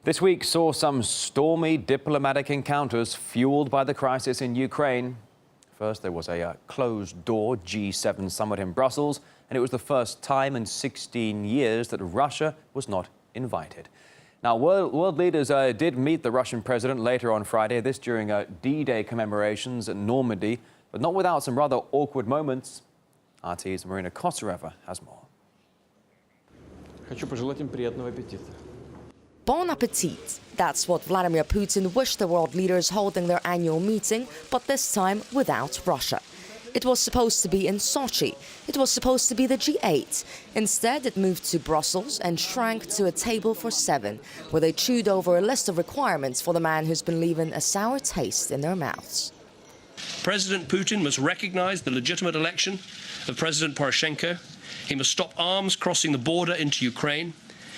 This week saw some stormy diplomatic encounters fueled by the crisis in Ukraine. First, there was a closed-door G7 summit in Brussels, and it was the first time in 16 years that Russia was not invited. Now, world leaders did meet the Russian president later on Friday, this during D-Day commemorations at Normandy, but not without some rather awkward moments. RT's Marina Kosar has more. Хочу пожелать им приятного аппетита. Bon appetit. That's what Vladimir Putin wished the world leaders holding their annual meeting, but this time without Russia. It was supposed to be in Sochi. It was supposed to be the G8. Instead, it moved to Brussels and shrank to a table for 7, where they chewed over a list of requirements for the man who's been leaving a sour taste in their mouths. President Putin must recognize the legitimate election of President Poroshenko. He must stop arms crossing the border into Ukraine.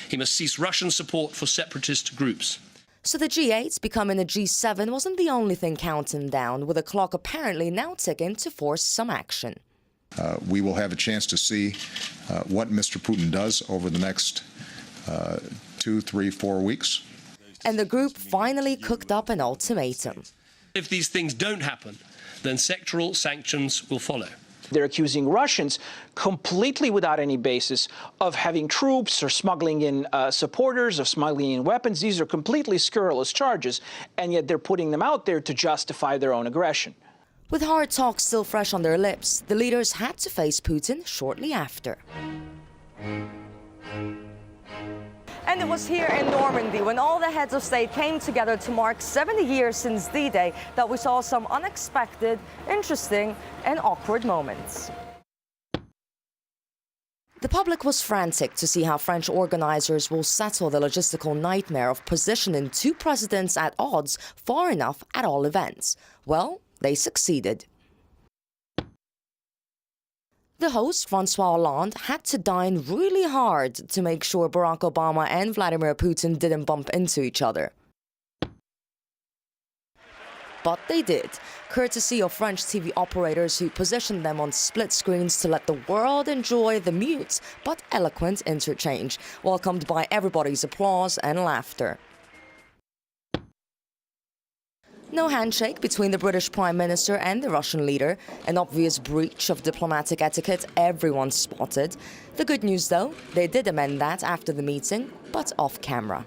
He must cease Russian support for separatist groups. So the G8 becoming a G7 wasn't the only thing counting down, with the clock apparently now ticking to force some action. We will have a chance to see what Mr. Putin does over the next 2, 3, 4 weeks. And the group finally cooked up an ultimatum. If these things don't happen, then sectoral sanctions will follow. They're accusing Russians, completely without any basis, of having troops or smuggling in supporters, of smuggling in weapons. These are completely scurrilous charges, and yet they're putting them out there to justify their own aggression. With hard talk still fresh on their lips, the leaders had to face Putin shortly after. And it was here in Normandy, when all the heads of state came together to mark 70 years since D-Day, that we saw some unexpected, interesting and awkward moments. The public was frantic to see how French organizers will settle the logistical nightmare of positioning two presidents at odds far enough at all events. Well, they succeeded. The host, François Hollande, had to dine really hard to make sure Barack Obama and Vladimir Putin didn't bump into each other. But they did, courtesy of French TV operators who positioned them on split screens to let the world enjoy the mute but eloquent interchange, welcomed by everybody's applause and laughter. No handshake between the British Prime Minister and the Russian leader, an obvious breach of diplomatic etiquette everyone spotted. The good news, though, they did amend that after the meeting, but off camera.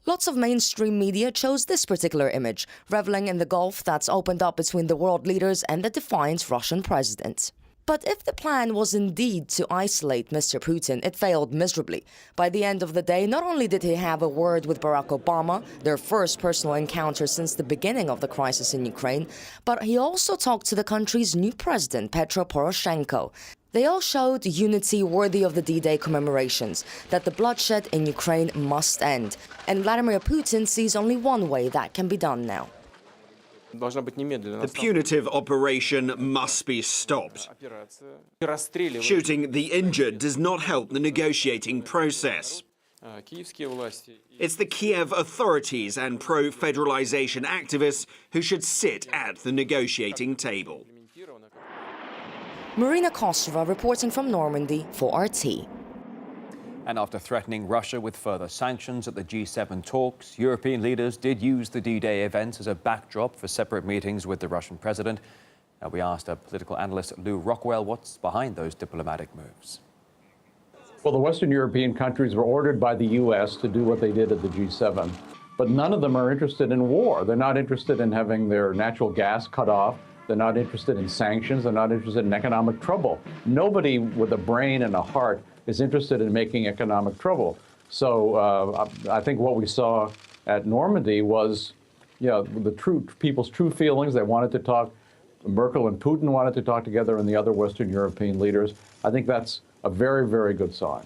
Lots of mainstream media chose this particular image, reveling in the gulf that's opened up between the world leaders and the defiant Russian president. But if the plan was indeed to isolate Mr. Putin, it failed miserably. By the end of the day, not only did he have a word with Barack Obama, their first personal encounter since the beginning of the crisis in Ukraine, but he also talked to the country's new president, Petro Poroshenko. They all showed unity worthy of the D-Day commemorations, that the bloodshed in Ukraine must end. And Vladimir Putin sees only one way that can be done now. The punitive operation must be stopped. Shooting the injured does not help the negotiating process. It's the Kiev authorities and pro-federalization activists who should sit at the negotiating table. Marina Kosar reporting from Normandy for RT. And after threatening Russia with further sanctions at the G7 talks, European leaders did use the D-Day event as a backdrop for separate meetings with the Russian president. Now, we asked political analyst Lou Rockwell what's behind those diplomatic moves. Well, the Western European countries were ordered by the U.S. to do what they did at the G7, but none of them are interested in war. They're not interested in having their natural gas cut off. They're not interested in sanctions. They're not interested in economic trouble. Nobody with a brain and a heart is interested in making economic trouble. So I think what we saw at Normandy was, the people's true feelings. They wanted to talk. Merkel and Putin wanted to talk together, and the other Western European leaders. I think that's a very, very good sign.